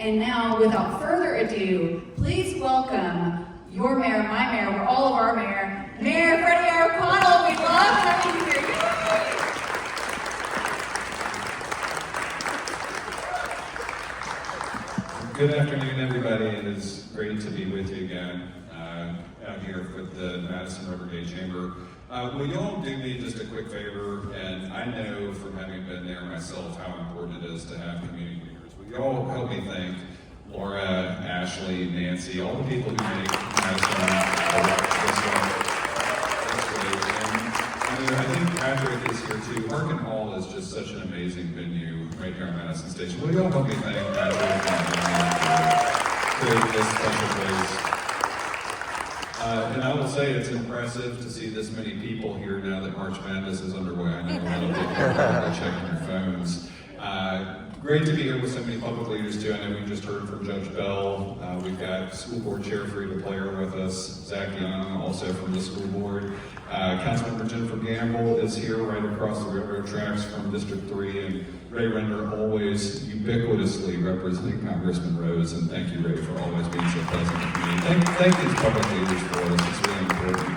And now, without further ado, please welcome your mayor, my mayor, we're all of our mayor, Mayor Freddie O'Connell. We love having you here. Good afternoon, everybody. It is great to be with you again out here with the Madison Rivergate Chamber. Will you all do me just a quick favor? And I know from having been there myself how important it is to have community leaders. Will you all help me thank Laura, Ashley, Nancy, all the people who make Madison I think Patrick is here too. Harken Hall is just such an amazing venue right here on Madison Station. Will you all help me thank Patrick for this special place? And I will say it's impressive to see this many people here now that March Madness is underway. I know a lot of people are checking their phones. Great to be here with so many public leaders too. I know we just heard from Judge Bell. We've got School Board Chair Frida Player with us, Zach Young, also from the school board. Councilmember Jennifer Gamble is here right across the railroad tracks from District 3, and Ray Render always ubiquitously representing Congressman Rose, and thank you, Ray, for always being so present with me. Thank these public leaders for us, it's really important.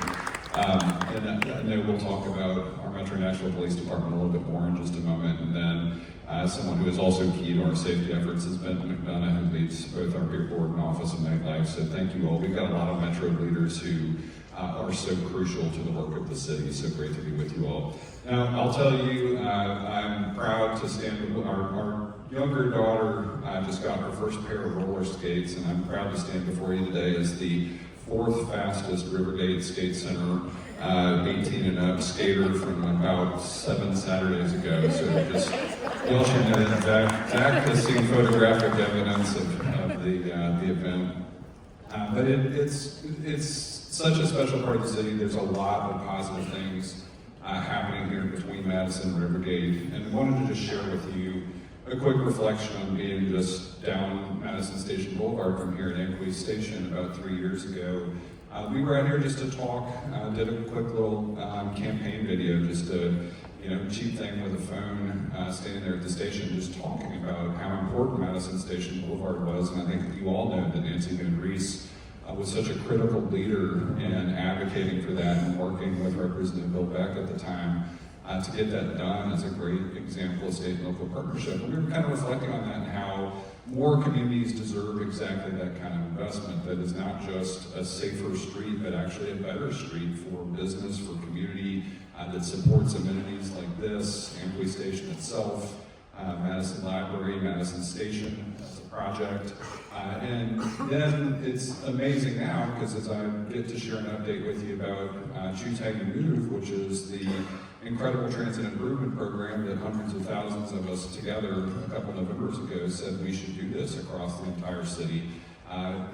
And I know we'll talk about our Metro Nashville Police Department a little bit more in just a moment, and then someone who is also key to our safety efforts is Ben McDonough, who leads both our Beer Board and Office of Nightlife, so thank you all. We've got a lot of Metro leaders who are so crucial to the work of the city. So great to be with you all. Now, I'll tell you, I'm proud to stand with our younger daughter just got her first pair of roller skates, and I'm proud to stand before you today as the 4th fastest Rivergate Skate Center 18 and up skater from about 7 Saturdays ago. So just, y'all should know that Zach has seen photographic evidence of the event. But it's such a special part of the city. There's a lot of positive things happening here between Madison and Rivergate, and I wanted to just share with you a quick reflection on being just down Madison Station Boulevard from here at Anqueese Station about 3 years ago. We were out here just to talk, did a quick little campaign video, just a cheap thing with a phone, standing there at the station, just talking about how important Madison Station Boulevard was, and I think that you all know that Nancy Van Reese was such a critical leader in advocating for that and working with Representative Bill Beck at the time to get that done is a great example of state and local partnership. And we were kind of reflecting on that and how more communities deserve exactly that kind of investment that is not just a safer street, but actually a better street for business, for community, that supports amenities like this, Anqueese Station itself, Madison Library, Madison Station as a project. And then it's amazing now, because as I get to share an update with you about Choose How You Move, which is the incredible transit improvement program that hundreds of thousands of us together a couple Novembers ago said we should do this across the entire city.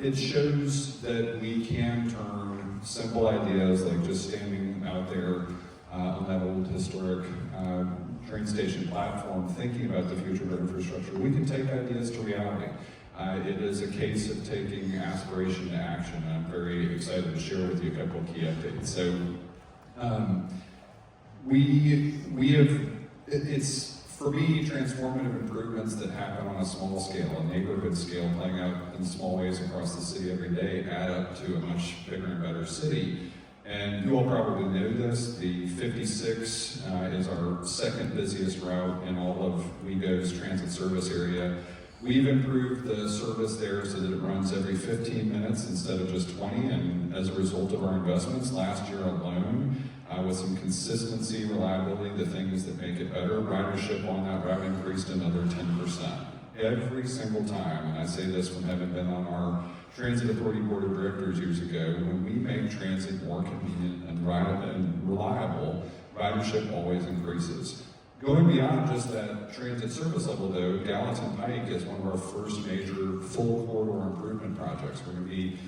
It shows that we can turn simple ideas like just standing out there on that old historic train station platform, thinking about the future of infrastructure. We can take ideas to reality. It is a case of taking aspiration to action, and I'm very excited to share with you a couple of key updates. So it's, for me, transformative improvements that happen on a small scale, a neighborhood scale, playing out in small ways across the city every day, add up to a much bigger and better city. And you all probably know this, the 56 is our second busiest route in all of WeGo's transit service area. We've improved the service there so that it runs every 15 minutes instead of just 20, and as a result of our investments last year alone, with some consistency, reliability, the things that make it better, ridership on that route increased another 10%. Every single time, and I say this from having been on our Transit Authority Board of Directors years ago, when we make transit more convenient and reliable, ridership always increases. Going beyond just that transit service level though, Gallatin Pike is one of our first major full corridor improvement projects. We're going to be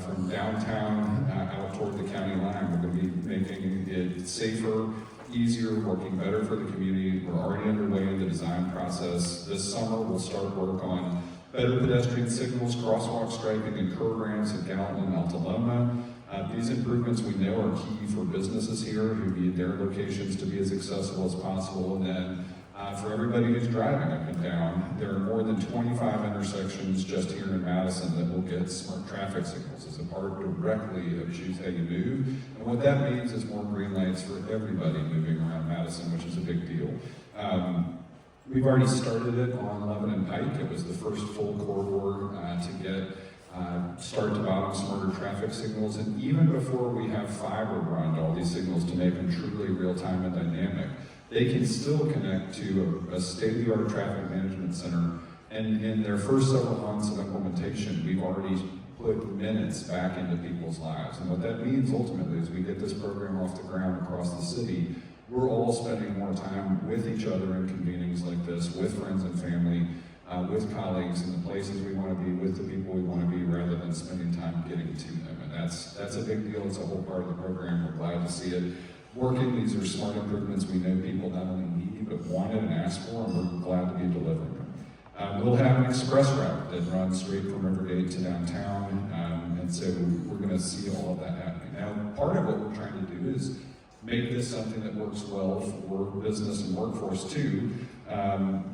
from downtown out toward the county line. We're going to be making it safer, easier, working better for the community. We're already underway in the design process. This summer we'll start work on better pedestrian signals, crosswalk striping, and curb ramps at Gallatin and Altaloma. These improvements we know are key for businesses here who need their locations to be as accessible as possible. And then For everybody who's driving up and down, there are more than 25 intersections just here in Madison that will get smart traffic signals as a part directly of Choose How You Move. And what that means is more green lights for everybody moving around Madison, which is a big deal. We've already started it on 11 and Pike. It was the first full corridor to get start to bottom smarter traffic signals. And even before we have fiber run all these signals to make them truly real-time and dynamic, they can still connect to a state-of-the-art traffic management center. And in their first several months of implementation, we've already put minutes back into people's lives. And what that means ultimately is we get this program off the ground across the city. We're all spending more time with each other in convenings like this, with friends and family, with colleagues in the places we want to be, with the people we want to be, rather than spending time getting to them. And that's a big deal. It's a whole part of the program. We're glad to see it working. These are smart improvements we know people not only need, but wanted and asked for, and we're glad to be delivering them. We'll have an express route that runs straight from Rivergate to downtown, and so we're going to see all of that happening. Now, part of what we're trying to do is make this something that works well for business and workforce too.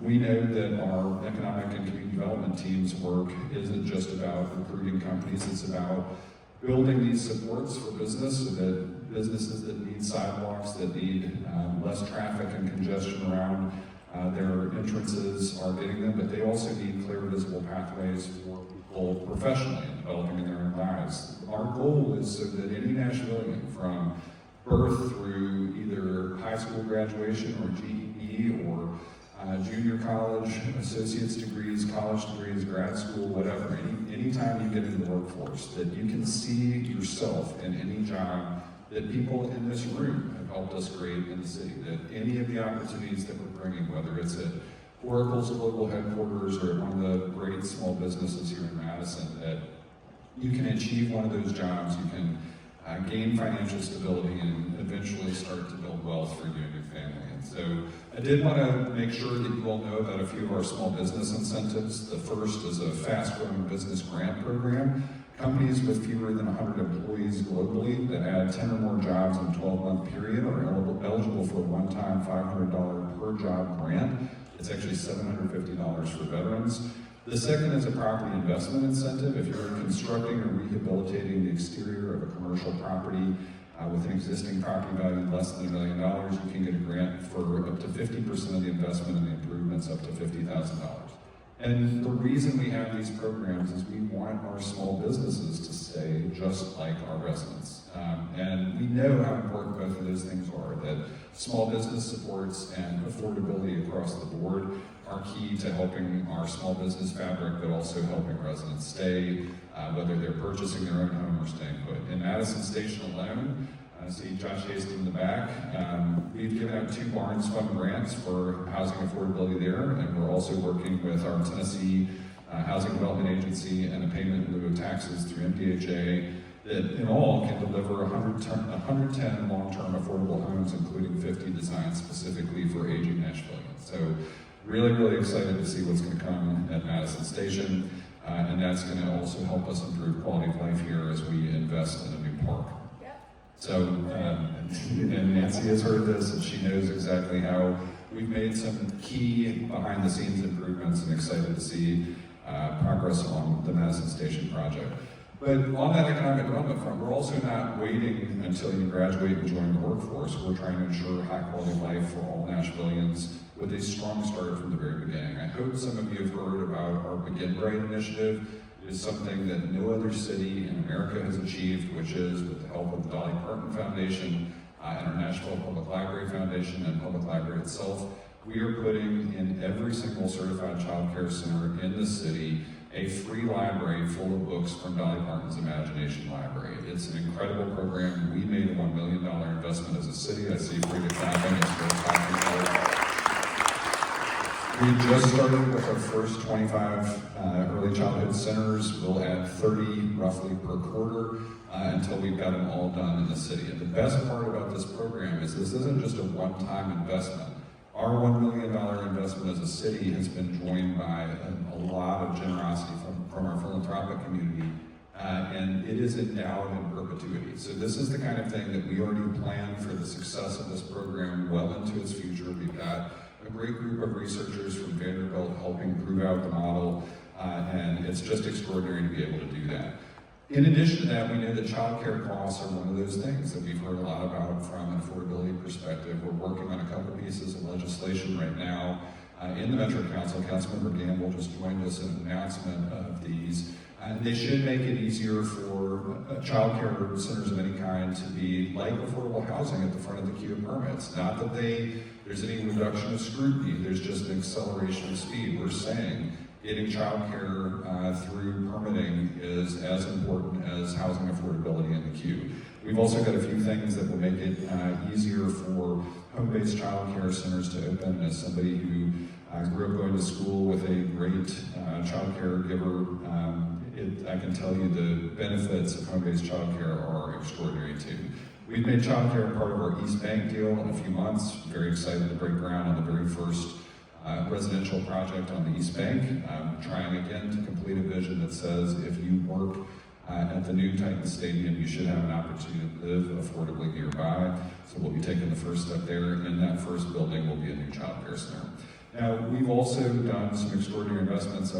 We know that our economic and community development team's work isn't just about recruiting companies, it's about building these supports for business so that businesses that need sidewalks, that need less traffic and congestion around their entrances are getting them, but they also need clear, visible pathways for people professionally and developing in their own lives. Our goal is so that any Nashvilleian from birth through either high school graduation or GED or junior college, associate's degrees, college degrees, grad school, whatever, anytime you get into the workforce, that you can see yourself in any job that people in this room have helped us create in the city, that any of the opportunities that we're bringing, whether it's at Oracle's global headquarters or at one of the great small businesses here in Madison, that you can achieve one of those jobs, you can gain financial stability and eventually start to build wealth for you and your family. And so I did want to make sure that you all know about a few of our small business incentives. The first is a fast-growing business grant program. Companies with fewer than 100 employees globally that add 10 or more jobs in a 12-month period are eligible for a one-time $500 per job grant. It's actually $750 for veterans. The second is a property investment incentive. If you're constructing or rehabilitating the exterior of a commercial property with an existing property value less than $1 million, you can get a grant for up to 50% of the investment and the improvements up to $50,000. And the reason we have these programs is we want our small businesses to stay just like our residents. And we know how important both of those things are, that small business supports and affordability across the board are key to helping our small business fabric, but also helping residents stay, whether they're purchasing their own home or staying put. In Madison Station alone, I see Josh Hasty in the back, we've given out 2 Barnes Fund grants for housing affordability there, and we're also working with our Tennessee Housing Development Agency and a payment in lieu of taxes through MDHA that in all can deliver 110 long-term affordable homes, including 50 designed specifically for aging Nashvilleians. So really, really excited to see what's going to come at Madison Station, and that's going to also help us improve quality of life here as we invest in a new park. So, and Nancy has heard this, and she knows exactly how we've made some key behind-the-scenes improvements and excited to see progress on the Madison Station project. But on that economic development front, we're also not waiting until you graduate and join the workforce. We're trying to ensure high-quality life for all Nashvilleians with a strong start from the very beginning. I hope some of you have heard about our Begin Bright initiative. It is something that no other city in America has achieved, which is with the help of the Dolly Parton Foundation and our Nashville Public Library Foundation and Public Library itself. We are putting in every single certified child care center in the city a free library full of books from Dolly Parton's Imagination Library. It's an incredible program. We made a $1 million investment as a city. I see Freddie O'Connell. It's worth talking about. We just started with our first 25 early childhood centers. We'll add 30 roughly per quarter until we've got them all done in the city. And the best part about this program is this isn't just a one-time investment. Our $1 million investment as a city has been joined by a lot of generosity from our philanthropic community, and it is endowed in perpetuity. So this is the kind of thing that we already planned for the success of this program well into its future. We've got a a great group of researchers from Vanderbilt helping prove out the model, and it's just extraordinary to be able to do that. In addition to that, we know that child care costs are one of those things that we've heard a lot about from an affordability perspective. We're working on a couple pieces of legislation right now in the Metro Council. Councilmember Gamble just joined us in an announcement of these. They should make it easier for child care centers of any kind to be like affordable housing at the front of the queue of permits. Not that there's any reduction of scrutiny, there's just an acceleration of speed. We're saying getting child care through permitting is as important as housing affordability in the queue. We've also got a few things that will make it easier for home-based child care centers to open. As somebody who grew up going to school with a great child care giver, I can tell you the benefits of home-based child care are extraordinary too. We've made child care part of our East Bank deal in a few months. Very excited to break ground on the very first residential project on the East Bank. Trying again to complete a vision that says if you work at the new Titan Stadium, you should have an opportunity to live affordably nearby. So we'll be taking the first step there. In that first building will be a new child care center. Now, we've also done some extraordinary investments.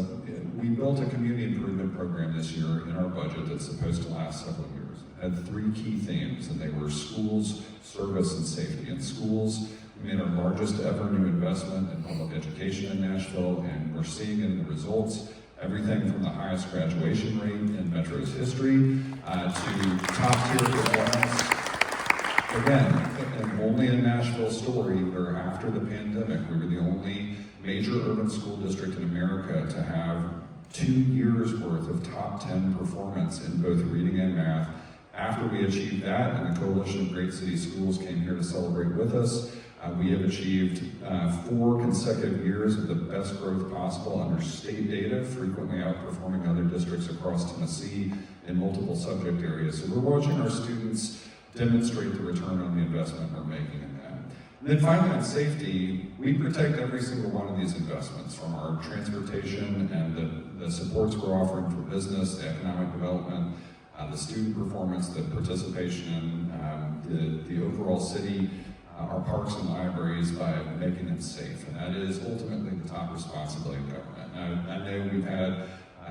We built a community improvement program this year in our budget that's supposed to last several years. It had three key themes, and they were schools, service, and safety. In schools, we made our largest ever new investment in public education in Nashville, and we're seeing in the results everything from the highest graduation rate in Metro's history to top-tier performance. Again, and only in Nashville story where after the pandemic, we were the only major urban school district in America to have 2 years worth of top 10 performance in both reading and math. After we achieved that, and the Coalition of Great City Schools came here to celebrate with us, we have achieved 4 consecutive years of the best growth possible under state data, frequently outperforming other districts across Tennessee in multiple subject areas. So we're watching our students demonstrate the return on the investment we're making in that. And then finally on safety, we protect every single one of these investments, from our transportation and the supports we're offering for business, the economic development, the student performance, the participation in the overall city, our parks and libraries, by making them safe. And that is ultimately the top responsibility of government. Now, I know we've had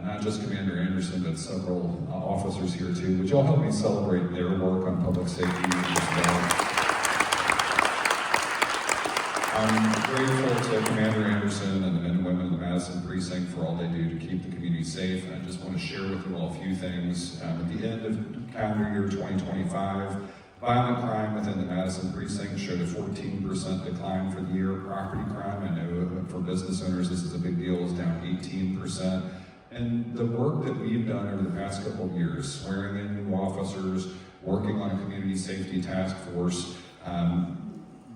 not just Commander Anderson, but several officers here too. Would y'all help me celebrate their work on public safety as well? I'm grateful to Commander Anderson and the men and women of the Madison precinct for all they do to keep the community safe. And I just want to share with you all a few things. At the end of calendar year 2025, violent crime within the Madison precinct showed a 14% decline for the year. Property crime, I know for business owners this is a big deal, is down 18%. And the work that we've done over the past couple of years, swearing in new officers, working on a community safety task force,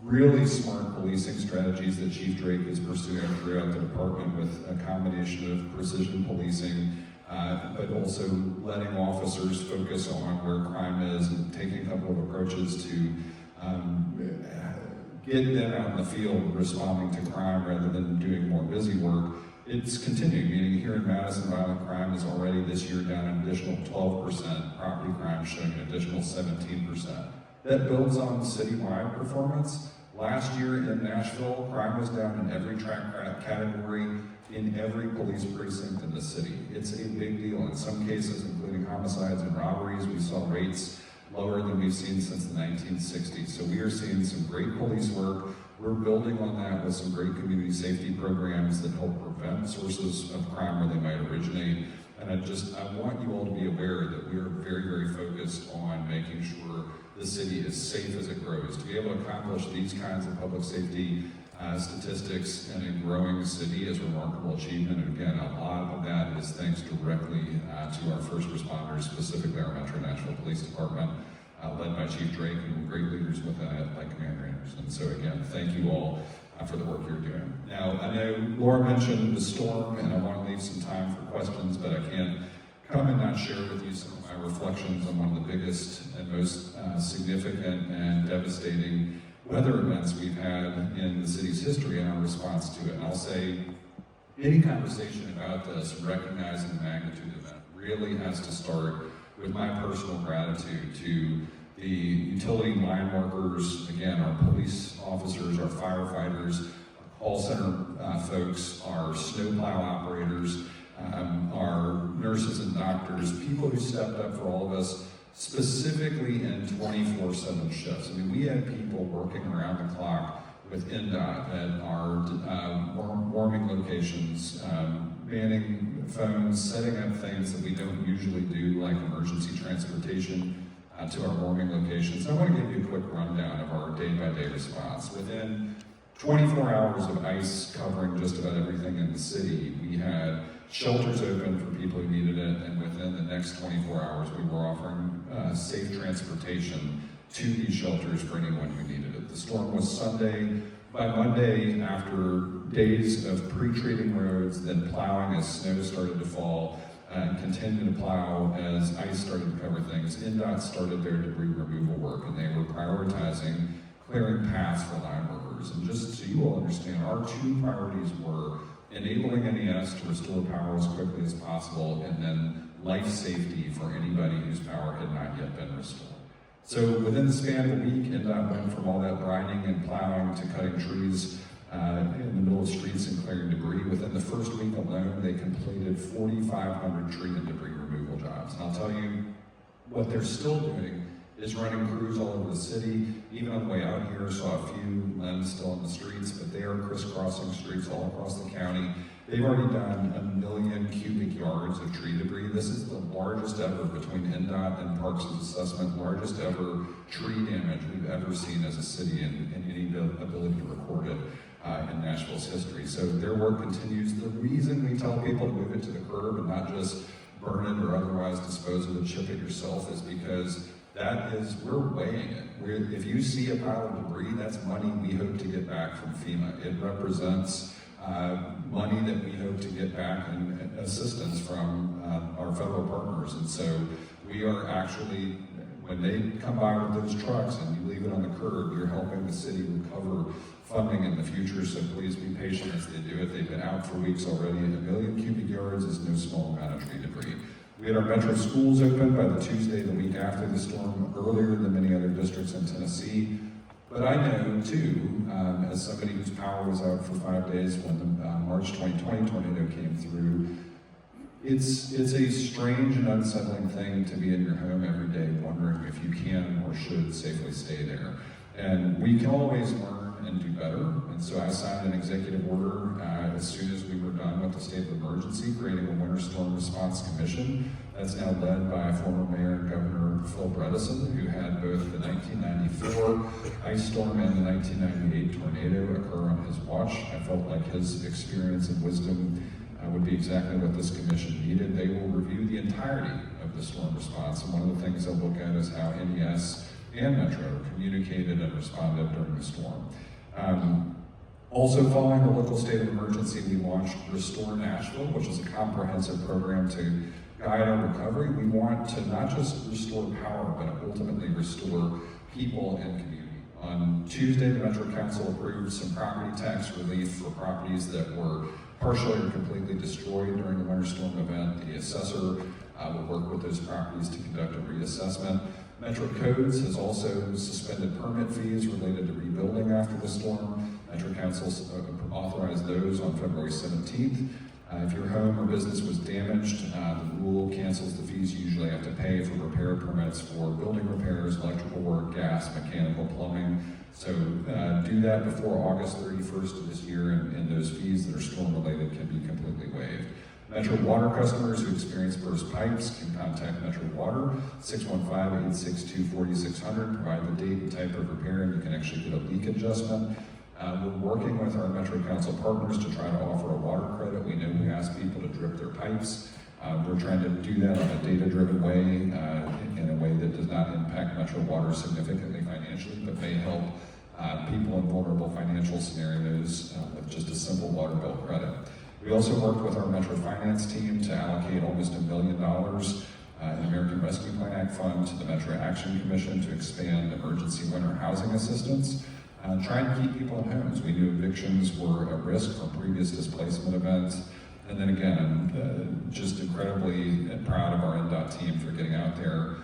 really smart policing strategies that Chief Drake is pursuing throughout the department with a combination of precision policing, but also letting officers focus on where crime is and taking a couple of approaches to get them out in the field responding to crime rather than doing more busy work. It's continuing, meaning here in Madison, violent crime is already this year down an additional 12%, property crime showing an additional 17%. That builds on citywide performance. Last year in Nashville, crime was down in every category, in every police precinct in the city. It's a big deal. In some cases, including homicides and robberies, we saw rates lower than we've seen since the 1960s. So we are seeing some great police work. We're building on that with some great community safety programs that help prevent sources of crime where they might originate. And I want you all to be aware that we are very, very focused on making sure the city is safe as it grows. To be able to accomplish these kinds of public safety statistics in a growing city is a remarkable achievement. And again, a lot of that is thanks directly to our first responders, specifically our Metro Nashville Police Department, led by Chief Drake, and great leaders within it like Commander Anderson. So again, thank you all for the work you're doing. Now, I know Laura mentioned the storm, and I want to leave some time for questions, but I can't come and not share with you some of my reflections on one of the biggest and most significant and devastating weather events we've had in the city's history and our response to it. And I'll say, any conversation about this, recognizing the magnitude of it, really has to start with my personal gratitude to the utility line workers, again, our police officers, our firefighters, our Hall Center folks, our snowplow operators, our nurses and doctors, people who stepped up for all of us, specifically in 24/7 shifts. I mean, we had people working around the clock with NDOT at our warming locations, manning phones, setting up things that we don't usually do, like emergency transportation to our warming locations. I want to give you a quick rundown of our day-by-day response. Within 24 hours of ice covering just about everything in the city, we had shelters open for people who needed it, and within the next 24 hours, we were offering safe transportation to these shelters for anyone who needed it. The storm was Sunday. By Monday, after days of pre-treating roads, then plowing as snow started to fall, and continued to plow as ice started to cover things, NDOT started their debris removal work, and they were prioritizing clearing paths for line workers. And just so you all understand, our two priorities were enabling NES to restore power as quickly as possible, and then life safety for anybody whose power had not yet been restored. So within the span of a week, NDOT went from all that brining and plowing to cutting trees in the middle of streets and clearing debris. Within the first week alone, they completed 4,500 tree and debris removal jobs. And I'll tell you, what they're still doing is running crews all over the city. Even on the way out here, saw a few limbs still in the streets, but they are crisscrossing streets all across the county. They've already done 1 million cubic yards of tree debris. This is the largest ever between NDOT and Parks' assessment, largest ever tree damage we've ever seen as a city in any ability to record it in Nashville's history. So their work continues. The reason we tell people to move it to the curb and not just burn it or otherwise dispose of it, chip it yourself, is because we're weighing it. If you see a pile of debris, that's money we hope to get back from FEMA. It represents money that we hope to get back in assistance from our federal partners. And so we are actually, when they come by with those trucks and you leave it on the curb, you're helping the city recover funding in the future. So please be patient as they do it. They've been out for weeks already, and 1 million cubic yards is no small amount of tree debris. We had our metro schools open by the Tuesday the week after the storm, earlier than many other districts in Tennessee. But I know, too, as somebody whose power was out for 5 days when the March 2020 tornado came through, it's a strange and unsettling thing to be in your home every day wondering if you can or should safely stay there. And we can always learn and do better. And so I signed an executive order as soon as we were done with the state of emergency, creating a winter storm response commission that's now led by former Mayor and Governor Phil Bredesen, who had both the 1994 ice storm and the 1998 tornado occur on his watch. I felt like his experience and wisdom would be exactly what this commission needed. They will review the entirety of the storm response, and one of the things they'll look at is how NES and Metro communicated and responded during the storm. Also, following the local state of emergency, we launched Restore Nashville, which is a comprehensive program to guide our recovery. We want to not just restore power, but ultimately restore people and community. On Tuesday, the Metro Council approved some property tax relief for properties that were partially or completely destroyed during the winter storm event. The assessor will work with those properties to conduct a reassessment. Metro Codes has also suspended permit fees related to rebuilding after the storm. Metro Council authorized those on February 17th. If your home or business was damaged, the rule cancels the fees you usually have to pay for repair permits for building repairs, electrical work, gas, mechanical, plumbing. So do that before August 31st of this year, and those fees that are storm related can be completely waived. Metro Water customers who experience burst pipes can contact Metro Water, 615-862-4600, provide the date and type of repair, and you can actually get a leak adjustment. We're working with our Metro Council partners to try to offer a water credit. We know we ask people to drip their pipes. We're trying to do that on a data-driven way, in a way that does not impact Metro Water significantly financially, but may help people in vulnerable financial scenarios with just a simple water bill credit. We also worked with our Metro Finance team to allocate almost $1 million in American Rescue Plan Act fund to the Metro Action Commission to expand emergency winter housing assistance, trying to keep people in homes. We knew evictions were at risk from previous displacement events. And then again, I'm just incredibly proud of our NDOT team for getting out there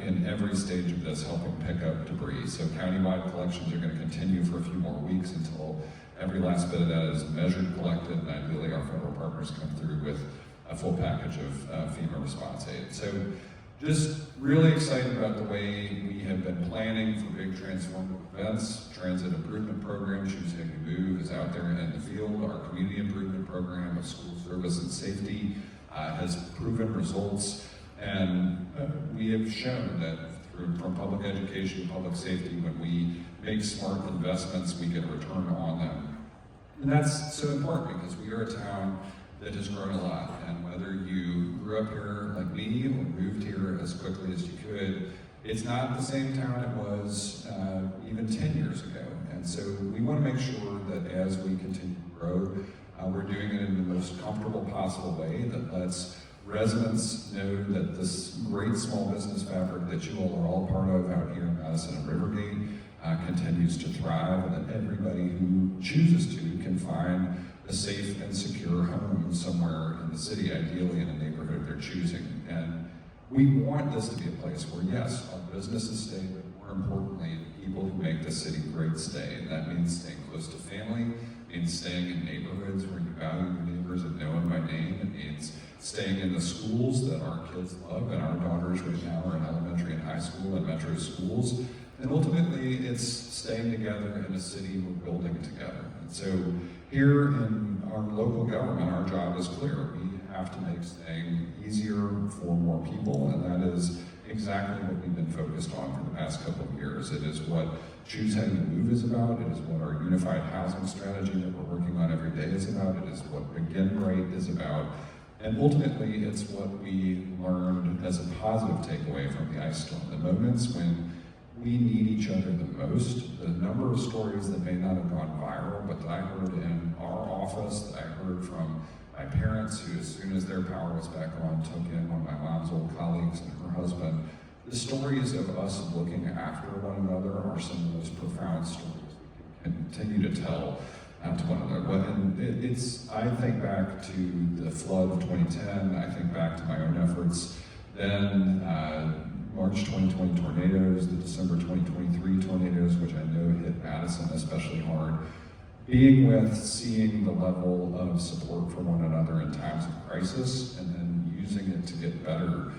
in every stage of this, helping pick up debris. So countywide collections are going to continue for a few more weeks until every last bit of that is measured, collected, and ideally our federal partners come through with a full package of FEMA response aid. So just really excited about the way we have been planning for big transformative events. Transit improvement program, Choose How You Move, is out there in the field. Our community improvement program of school service and safety has proven results. And we have shown that from public education to public safety, when we make smart investments, we get a return on them. And that's so important because we are a town that has grown a lot. And whether you grew up here like me or moved here as quickly as you could, it's not the same town it was even 10 years ago. And so we want to make sure that as we continue to grow, we're doing it in the most comfortable possible way that lets residents know that this great small business fabric that you all are all part of out here in Madison and Rivergate continues to thrive, and that everybody who chooses to can find a safe and secure home somewhere in the city, ideally in a neighborhood they're choosing. And we want this to be a place where, yes, our businesses stay, but more importantly, the people who make this city great stay. And that means staying close to family, means staying in neighborhoods where you value your neighbors and know them by name. It means staying in the schools that our kids love, and our daughters right now are in elementary and high school and metro schools. And ultimately, it's staying together in a city we're building together. And so here in our local government, our job is clear. We have to make staying easier for more people, and that is exactly what we've been focused on for the past couple of years. It is what Choose How You Move is about. It is what our unified housing strategy that we're working on every day is about. It is what Begin Right is about. And ultimately, it's what we learned as a positive takeaway from the ice storm. The moments when we need each other the most, the number of stories that may not have gone viral, but that I heard in our office, that I heard from my parents who, as soon as their power was back on, took in one of my mom's old colleagues and her husband. The stories of us looking after one another are some of the most profound stories we can continue to tell to one another. And it's, I think back to the flood of 2010, I think back to my own efforts, then March 2020 tornadoes, the December 2023 tornadoes, which I know hit Madison especially hard. Being with, seeing the level of support for one another in times of crisis, and then using it to get better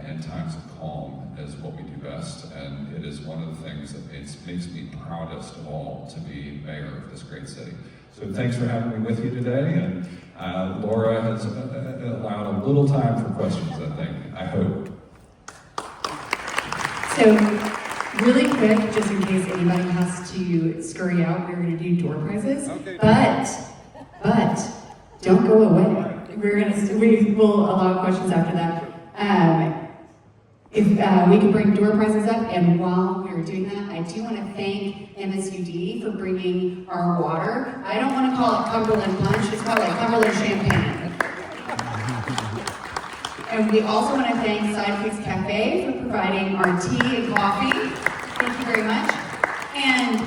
in times of calm is what we do best. And it is one of the things that makes me proudest of all to be mayor of this great city. So thanks for having me with you today. And Laura has allowed a little time for questions, I hope. So, really quick, just in case anybody has to scurry out, we're going to do door prizes. Okay. But don't go away. We will allow questions after that. If we can bring door prizes up, and while we're doing that, I do want to thank MSUD for bringing our water. I don't want to call it Cumberland Punch; it's called like Cumberland Champagne. And we also want to thank Sidekicks Cafe for providing our tea and coffee. Thank you very much. And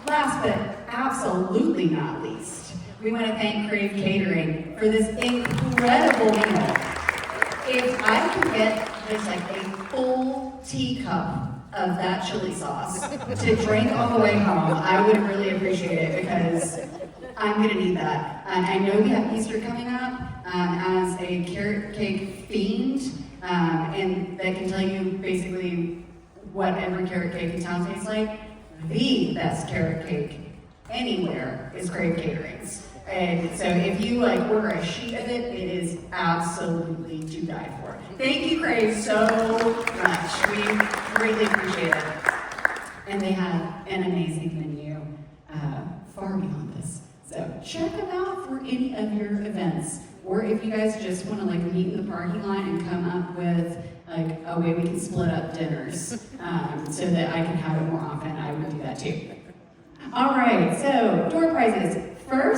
last but absolutely not least, we want to thank Crave Catering for this incredible meal. If I could get just like a full teacup of that chili sauce to drink on the way home, I would really appreciate it, because I'm gonna need that. And I know we have Easter coming up. As a carrot cake fiend, and that can tell you basically what every carrot cake in town tastes like. The best carrot cake anywhere is Crave Caterings. And so if you like order a sheet of it, it is absolutely to die for. Thank you, Crave, so much. We greatly appreciate it. And they have an amazing menu far beyond this. So check them out for any of your events. Or if you guys just want to like meet in the parking lot and come up with like a way we can split up dinners so that I can have it more often, I would do that too. All right, so door prizes. First,